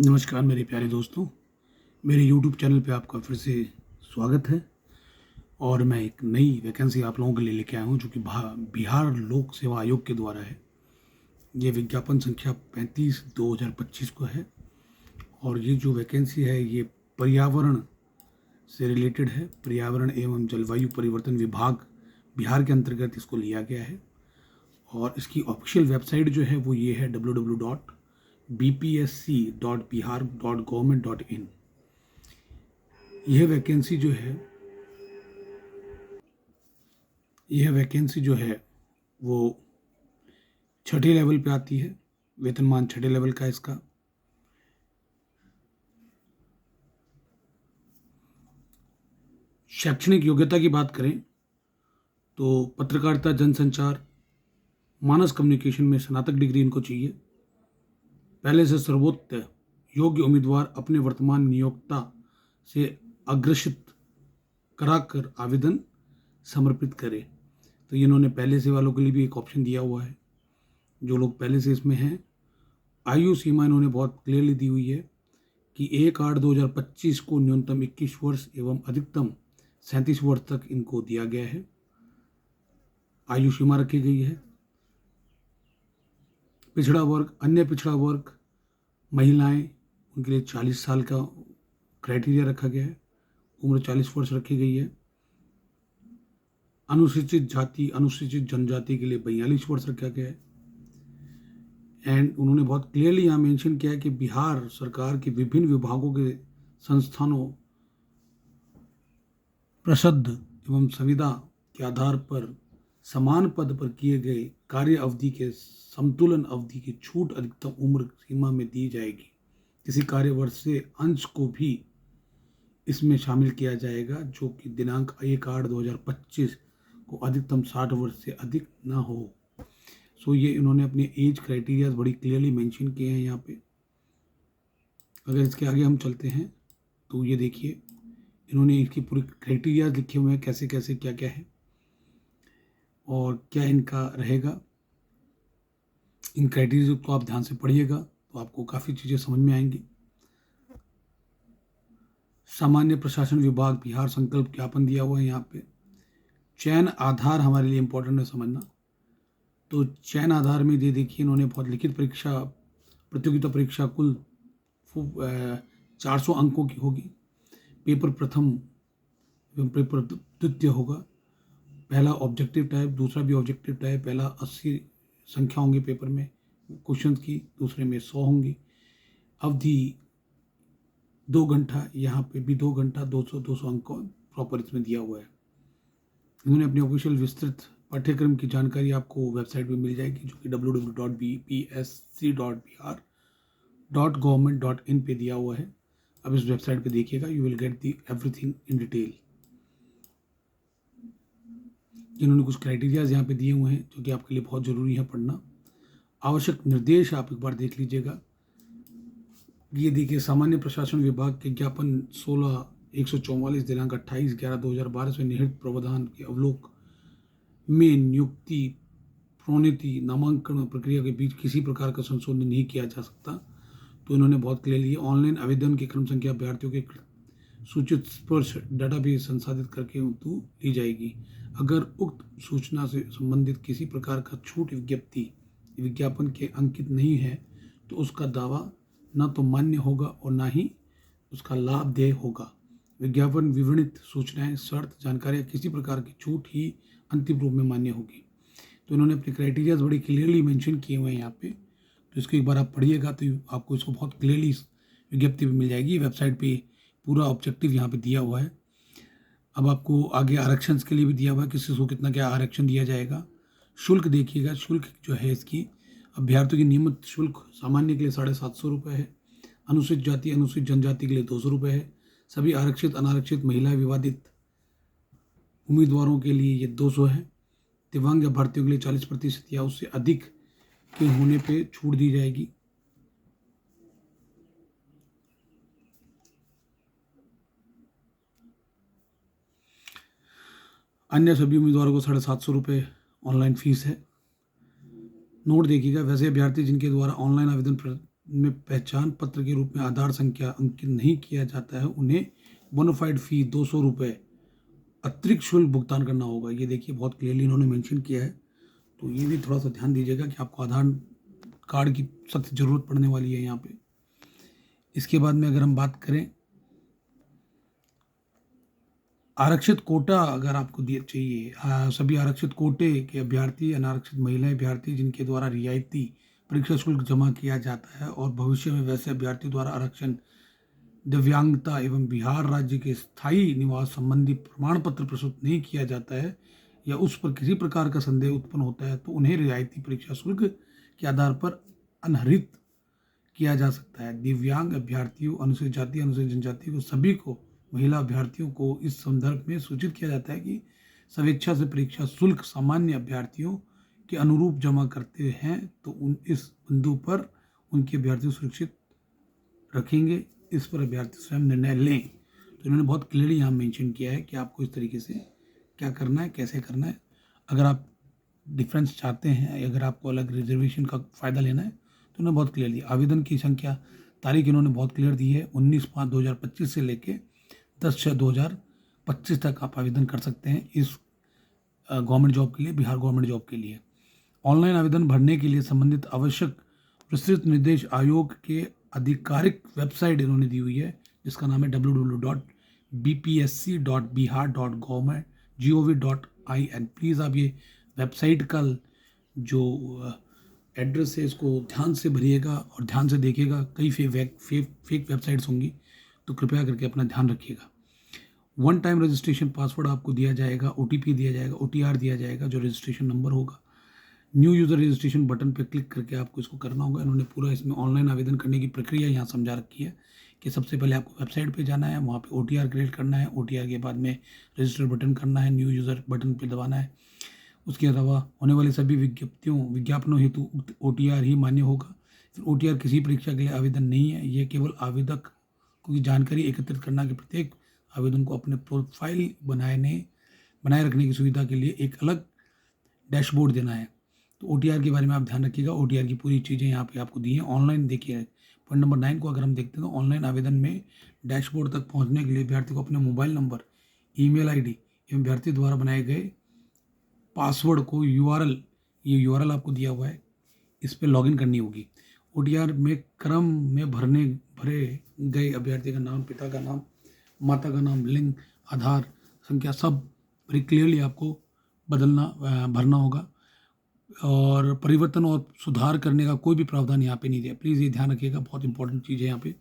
नमस्कार मेरे प्यारे दोस्तों, मेरे YouTube चैनल पे आपका फिर से स्वागत है। और मैं एक नई वैकेंसी आप लोगों के लिए लेके आया हूँ जो कि बिहार लोक सेवा आयोग के द्वारा है। ये विज्ञापन संख्या 35/2025 को है और ये जो वैकेंसी है ये पर्यावरण से रिलेटेड है। पर्यावरण एवं जलवायु परिवर्तन विभाग बिहार के अंतर्गत इसको लिया गया है और इसकी ऑफिशियल वेबसाइट जो है वो ये है www.bpsc.bihar.government.in। यह वैकेंसी जो है वो छठे लेवल पे आती है। वेतनमान छठे लेवल का इसका। शैक्षणिक योग्यता की बात करें तो पत्रकारिता, जनसंचार, मानस कम्युनिकेशन में स्नातक डिग्री इनको चाहिए। पहले से सर्वोत्तम योग्य उम्मीदवार अपने वर्तमान नियोक्ता से अग्रेषित कराकर आवेदन समर्पित करें। तो इन्होंने पहले से वालों के लिए भी एक ऑप्शन दिया हुआ है। जो लोग पहले से इसमें हैं, आयु सीमा इन्होंने बहुत क्लियरली दी हुई है कि 1/8/2025 को न्यूनतम 21 वर्ष एवं अधिकतम 37 वर्ष तक इनको दिया गया है, आयु सीमा रखी गई है। पिछड़ा वर्ग, अन्य पिछड़ा वर्ग, महिलाएं, उनके लिए 40 साल का क्राइटेरिया रखा गया है, उम्र 40 वर्ष रखी गई है। अनुसूचित जाति, अनुसूचित जनजाति के लिए 42 वर्ष रखा गया है। एंड उन्होंने बहुत क्लियरली यहाँ मेंशन किया है कि बिहार सरकार के विभिन्न विभागों के संस्थानों प्रसिद्ध एवं संविदा के आधार पर समान पद पर किए गए कार्य अवधि के समतुलन अवधि की छूट अधिकतम उम्र सीमा में दी जाएगी। किसी कार्य वर्ष से अंश को भी इसमें शामिल किया जाएगा जो कि दिनांक 1/8/2025 को अधिकतम 60 वर्ष से अधिक ना हो। सो ये इन्होंने अपने एज क्राइटेरियाज बड़ी क्लियरली मेंशन किए हैं यहाँ पे। अगर इसके आगे हम चलते हैं तो ये देखिए, इन्होंने इसकी पूरी क्राइटेरियाज लिखे हुए हैं, कैसे कैसे क्या क्या है और क्या इनका रहेगा। इन क्राइटेरिया को आप ध्यान से पढ़िएगा तो आपको काफ़ी चीज़ें समझ में आएंगी। सामान्य प्रशासन विभाग बिहार संकल्प ज्ञापन दिया हुआ है यहाँ पे। चयन आधार हमारे लिए इम्पोर्टेंट है समझना। तो चयन आधार में दे देखिए, इन्होंने बहुत लिखित परीक्षा, प्रतियोगिता परीक्षा कुल 400 अंकों की होगी। पेपर प्रथम एवं पेपर द्वितीय होगा। पहला ऑब्जेक्टिव टाइप, दूसरा भी ऑब्जेक्टिव टाइप। पहला 80 संख्या होंगी पेपर में क्वेश्चंस की, दूसरे में 100 होंगी। अवधि 2 घंटा, यहाँ पे भी 2 घंटा, 200 अंक प्रॉपर इसमें दिया हुआ है। इन्होंने अपनी ऑफिशियल विस्तृत पाठ्यक्रम की जानकारी आपको वेबसाइट पे मिल जाएगी जो कि www.bpsc.bihar.government.in पे दिया हुआ है। अब इस वेबसाइट पे देखिएगा, you will get the everything in detail. इन्होंने कुछ क्राइटेरियाज यहाँ पे दिए हुए हैं जो कि आपके लिए बहुत ज़रूरी है पढ़ना। आवश्यक निर्देश आप एक बार देख लीजिएगा। ये देखिए, सामान्य प्रशासन विभाग के ज्ञापन 16/144 दिनांक 28/11/2012 से निहित प्रावधान के अवलोक में नियुक्ति, प्रोन्नति, नामांकन प्रक्रिया के बीच किसी प्रकार का संशोधन नहीं किया जा सकता। तो इन्होंने बहुत क्लियरली ऑनलाइन आवेदन की क्रम संख्या अभ्यर्थियों के सूचित स्पर्श डाटाबेस संसाधित करके हेतु ली जाएगी। अगर उक्त सूचना से संबंधित किसी प्रकार का छूट विज्ञापन के अंकित नहीं है तो उसका दावा न तो मान्य होगा और न ही उसका लाभदेय होगा। विज्ञापन विवरणित सूचनाएं, शर्त, जानकारियाँ किसी प्रकार की छूट ही अंतिम रूप में मान्य होगी। तो इन्होंने अपने क्राइटेरियाज बड़ी क्लियरली मेंशन किए हुए हैं यहाँ पे। तो इसको एक बार आप पढ़िएगा तो आपको इसको बहुत क्लियरली विज्ञप्ति भी मिल जाएगी। वेबसाइट पे पूरा ऑब्जेक्टिव यहाँ पे दिया हुआ है। अब आपको आगे आरक्षण के लिए भी दिया हुआ है, किसी को कितना क्या आरक्षण दिया जाएगा। शुल्क देखिएगा, शुल्क जो है इसकी अभ्यर्थियों की नियमित शुल्क सामान्य के लिए 750 रुपये है। अनुसूचित जाति, अनुसूचित जनजाति के लिए 200 रुपये है। सभी आरक्षित, अनारक्षित, महिला, विवादित उम्मीदवारों के लिए ये 200 है। दिव्यांग अभ्यर्थियों के लिए 40% या उससे अधिक के होने पे छूट दी जाएगी। अन्य सभी उम्मीदवारों को 750 रुपये ऑनलाइन फीस है। नोट देखिएगा, वैसे अभ्यर्थी जिनके द्वारा ऑनलाइन आवेदन में पहचान पत्र के रूप में आधार संख्या अंकित नहीं किया जाता है उन्हें बोनाफाइड फी 200 रुपये अतिरिक्त शुल्क भुगतान करना होगा। ये देखिए बहुत क्लियरली इन्होंने मेंशन किया है, तो ये भी थोड़ा सा ध्यान दीजिएगा कि आपको आधार कार्ड की सख्त ज़रूरत पड़ने वाली है यहाँ पे। इसके बाद में अगर हम बात करें आरक्षित कोटा अगर आपको दिए चाहिए, सभी आरक्षित कोटे के अभ्यर्थी, अनारक्षित महिलाएं अभ्यर्थी जिनके द्वारा रियायती परीक्षा शुल्क जमा किया जाता है और भविष्य में वैसे अभ्यर्थी द्वारा आरक्षण, दिव्यांगता एवं बिहार राज्य के स्थायी निवास संबंधी प्रमाण पत्र प्रस्तुत नहीं किया जाता है या उस पर किसी प्रकार का संदेह उत्पन्न होता है तो उन्हें रियायती परीक्षा शुल्क के आधार पर अनहरित किया जा सकता है। दिव्यांग अभ्यर्थियों, अनुसूचित जाति, अनुसूचित जनजाति को सभी को, महिला अभ्यर्थियों को इस संदर्भ में सूचित किया जाता है कि स्वेच्छा से परीक्षा शुल्क सामान्य अभ्यर्थियों के अनुरूप जमा करते हैं तो इस बिंदु पर उनके अभ्यर्थी सुरक्षित रखेंगे। इस पर अभ्यर्थी स्वयं निर्णय लें। तो इन्होंने बहुत क्लियरली यहाँ मेंशन किया है कि आपको इस तरीके से क्या करना है, कैसे करना है। अगर आप डिफरेंस चाहते हैं, अगर आपको अलग रिजर्वेशन का फ़ायदा लेना है तो उन्होंने बहुत क्लियर दिया। आवेदन की संख्या, तारीख इन्होंने बहुत क्लियर दी है, 19/5/2025 से लेके 10/6/2025 तक आप आवेदन कर सकते हैं इस गवर्नमेंट जॉब के लिए, बिहार गवर्नमेंट जॉब के लिए। ऑनलाइन आवेदन भरने के लिए संबंधित आवश्यक विस्तृत निर्देश आयोग के आधिकारिक वेबसाइट इन्होंने दी हुई है जिसका नाम है www.bpsc.bihar.gov.in। प्लीज़ आप ये वेबसाइट का जो एड्रेस है इसको ध्यान से भरिएगा और ध्यान से देखिएगा। कई फेक वेबसाइट्स होंगी तो कृपया करके अपना ध्यान रखिएगा। वन टाइम रजिस्ट्रेशन पासवर्ड आपको दिया जाएगा, OTP दिया जाएगा, OTR दिया जाएगा जो रजिस्ट्रेशन नंबर होगा। न्यू यूज़र रजिस्ट्रेशन बटन पर क्लिक करके आपको इसको करना होगा। इन्होंने पूरा इसमें ऑनलाइन आवेदन करने की प्रक्रिया यहाँ समझा रखी है कि सबसे पहले आपको वेबसाइट पे जाना है, वहाँ पे OTR क्रिएट करना है, OTR के बाद में रजिस्टर बटन करना है, न्यू यूज़र बटन पे दबाना है। उसके अलावा होने वाली सभी विज्ञापनों हेतु OTR ही मान्य होगा। फिर OTR किसी परीक्षा के लिए आवेदन नहीं है, यह केवल आवेदक की जानकारी एकत्रित करना कि प्रत्येक आवेदन को अपने प्रोफाइल बनाए रखने की सुविधा के लिए एक अलग डैशबोर्ड देना है। तो OTR के बारे में आप ध्यान रखिएगा। OTR की पूरी चीज़ें यहाँ पे आपको दी हैं। ऑनलाइन देखिए पॉइंट नंबर 9 को अगर हम देखते हैं तो ऑनलाइन आवेदन में डैशबोर्ड तक पहुँचने के लिए अभ्यर्थी को अपने मोबाइल नंबर, ईमेल ID एवं अभ्यर्थी द्वारा बनाए गए पासवर्ड को ये URL आपको दिया हुआ है, इस पर लॉगिन करनी होगी। OTR में क्रम में भरे गए अभ्यर्थी का नाम, पिता का नाम, माता का नाम, लिंग, आधार संख्या सब वेरी क्लियरली आपको भरना होगा और परिवर्तन और सुधार करने का कोई भी प्रावधान यहाँ पे नहीं दिया। प्लीज़ ये ध्यान रखिएगा, बहुत इंपॉर्टेंट चीज़ है यहाँ पे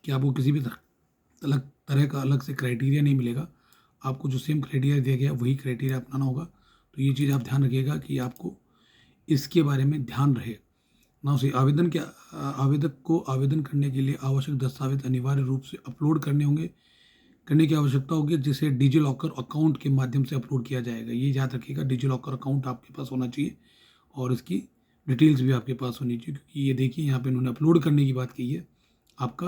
कि आपको किसी भी तरह का अलग से क्राइटेरिया नहीं मिलेगा। आपको जो सेम क्राइटेरिया दिया गया वही क्राइटेरिया अपनाना होगा। तो ये चीज़ आप ध्यान रखिएगा कि आपको इसके बारे में ध्यान रहे ना। उसे आवेदक को आवेदन करने के लिए आवश्यक दस्तावेज अनिवार्य रूप से अपलोड करने की आवश्यकता होगी, जिसे डिजिलॉकर अकाउंट के माध्यम से अपलोड किया जाएगा। ये याद रखिएगा, डिजिलॉकर अकाउंट आपके पास होना चाहिए और इसकी डिटेल्स भी आपके पास होनी चाहिए, क्योंकि ये देखिए यहाँ पे इन्होंने अपलोड करने की बात की है आपका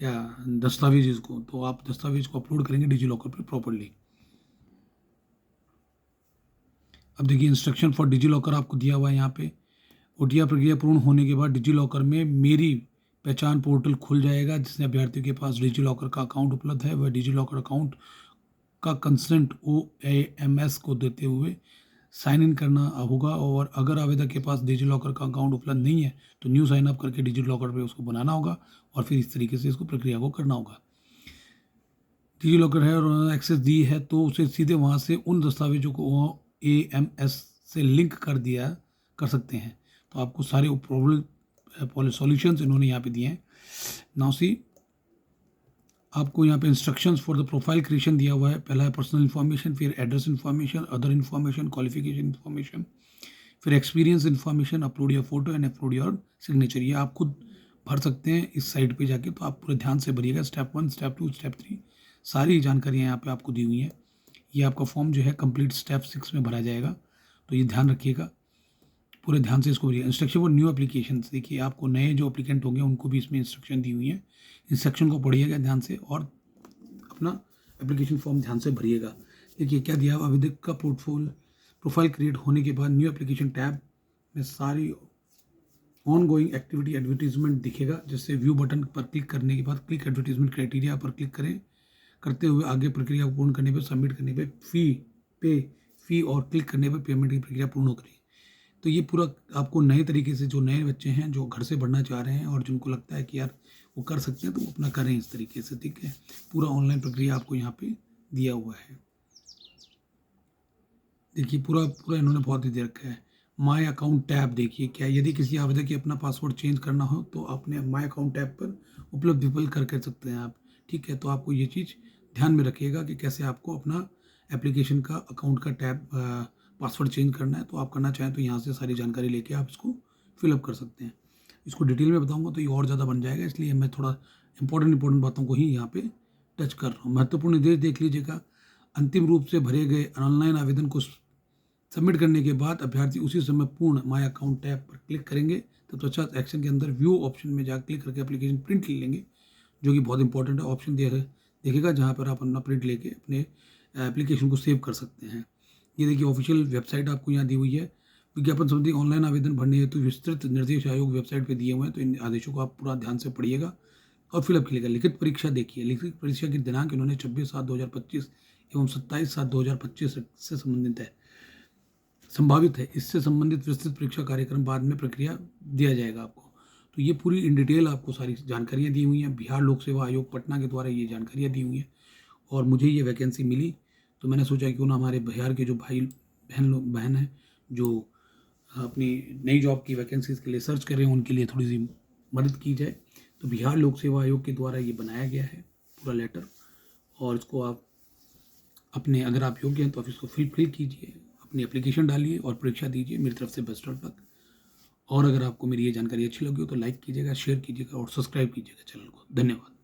क्या दस्तावेज इसको, तो आप दस्तावेज को अपलोड करेंगे डिजिलॉकर पर प्रॉपरली। अब देखिए इंस्ट्रक्शन फॉर डिजिलॉकर आपको दिया हुआ है यहाँ पे। OTR प्रक्रिया पूर्ण होने के बाद डिजिलॉकर में मेरी पहचान पोर्टल खुल जाएगा। जिसने अभ्यर्थी के पास डिजिलॉकर का अकाउंट उपलब्ध है वह डिजिलॉकर अकाउंट का कंसेंट OAMS को देते हुए साइन इन करना होगा, और अगर आवेदक के पास डिजिलॉकर का अकाउंट उपलब्ध नहीं है तो न्यू साइन अप करके डिजिलॉकर पे उसको बनाना होगा और फिर इस तरीके से इसको प्रक्रिया को करना होगा। डिजिलॉकर है और एक्सेस दी है तो उसे सीधे वहाँ से उन दस्तावेजों को OAMS से लिंक कर सकते हैं। तो आपको सारे सॉल्यूशंस इन्होंने यहाँ पे दिए हैं। नाउ सी आपको यहाँ पे instructions for the profile creation दिया हुआ है। पहला है पर्सनल इन्फॉर्मेशन, फिर address information, other information, qualification information, फिर experience information, upload your photo and upload your signature. ये आप खुद भर सकते हैं इस साइट पे जाके, तो आप पूरे ध्यान से भरिएगा। स्टेप 1, स्टेप 2, स्टेप 3 सारी जानकारियाँ यहाँ पे आपको दी हुई हैं। ये आपका फॉर्म जो है कंप्लीट स्टेप 6 में भरा जाएगा, तो ये ध्यान रखिएगा, पूरे ध्यान से इसको भरिए। इंस्ट्रक्शन फॉर न्यू एप्लीकेशन, देखिए आपको नए जो एप्लीकेंट होंगे उनको भी इसमें इंस्ट्रक्शन दी हुई है। इंस्ट्रक्शन को पढ़िएगा ध्यान से और अपना एप्लीकेशन फॉर्म ध्यान से भरिएगा। देखिए क्या दिया, आवेदक का प्रोफाइल क्रिएट होने के बाद न्यू एप्लीकेशन टैब में सारी ऑन गोइंग एक्टिविटी एडवर्टीजमेंट दिखेगा, जिससे व्यू बटन पर क्लिक करने के बाद क्लिक एडवर्टीजमेंट क्राइटेरिया पर क्लिक करें। करते हुए आगे प्रक्रिया को पूर्ण करने पर, सबमिट करने पर फी और क्लिक करने पर पेमेंट की प्रक्रिया पूर्ण हो गई। तो ये पूरा आपको नए तरीके से, जो नए बच्चे हैं जो घर से पढ़ना चाह रहे हैं और जिनको लगता है कि यार वो कर सकते हैं, तो वो अपना करें इस तरीके से। ठीक है, पूरा ऑनलाइन प्रक्रिया आपको यहाँ पे दिया हुआ है। देखिए पूरा इन्होंने बहुत ही दे रखा है। माय अकाउंट टैब देखिए क्या, यदि किसी आवेदक की अपना पासवर्ड चेंज करना हो तो अपने माय अकाउंट टैब पर उपलब्ध विकल्प कर सकते हैं आप। ठीक है, तो आपको ये चीज़ ध्यान में रखिएगा कि कैसे आपको अपना एप्लीकेशन का अकाउंट का टैब पासवर्ड चेंज करना है। तो आप करना चाहें तो यहाँ से सारी जानकारी लेके आप इसको फिलअप कर सकते हैं। इसको डिटेल में बताऊंगा तो ये और ज़्यादा बन जाएगा, इसलिए मैं थोड़ा इंपॉर्टेंट बातों को ही यहाँ पे टच कर रहा हूँ। महत्वपूर्ण निर्देश देख लीजिएगा। अंतिम रूप से भरे गए ऑनलाइन आवेदन को सबमिट करने के बाद अभ्यर्थी उसी समय पूर्ण माय अकाउंट टैब पर क्लिक करेंगे। तत्पश्चात एक्शन के अंदर व्यू ऑप्शन में जाकर क्लिक करके एप्लीकेशन प्रिंट ले लेंगे, जो कि बहुत इंपॉर्टेंट है। ऑप्शन देखेगा जहाँ पर आप अपना प्रिंट लेके अपने एप्लीकेशन को सेव कर सकते हैं। ये देखिए ऑफिशियल वेबसाइट आपको यहाँ दी हुई है। विज्ञापन संबंधी ऑनलाइन आवेदन भरने हेतु विस्तृत निर्देश आयोग वेबसाइट पर दिए हुए हैं, तो इन आदेशों को आप पूरा ध्यान से पढ़िएगा और फिलअप कीजिएगा। लिखित परीक्षा देखिए, लिखित परीक्षा की दिनांक इन्होंने 26/7/2025 एवं 27/7/2025 से संबंधित है, संभावित है। इससे संबंधित विस्तृत परीक्षा कार्यक्रम बाद में प्रक्रिया दिया जाएगा आपको। तो ये पूरी इन डिटेल आपको सारी जानकारियाँ दी हुई हैं। बिहार लोक सेवा आयोग पटना के द्वारा ये जानकारियाँ दी हुई हैं और मुझे ये वैकेंसी मिली, तो मैंने सोचा क्यों ना हमारे बिहार के जो बहन हैं जो अपनी नई जॉब की वैकेंसीज़ के लिए सर्च कर रहे हैं, उनके लिए थोड़ी सी मदद की जाए। तो बिहार लोक सेवा आयोग के द्वारा ये बनाया गया है पूरा लेटर, और इसको आप अपने, अगर आप योग्य हैं तो आप इसको फिल कीजिए, अपनी एप्लीकेशन डालिए और परीक्षा दीजिए। मेरी तरफ से बेस्ट ऑफ लक। और अगर आपको मेरी ये जानकारी अच्छी लगी हो तो लाइक कीजिएगा, शेयर कीजिएगा और सब्सक्राइब कीजिएगा चैनल को। धन्यवाद।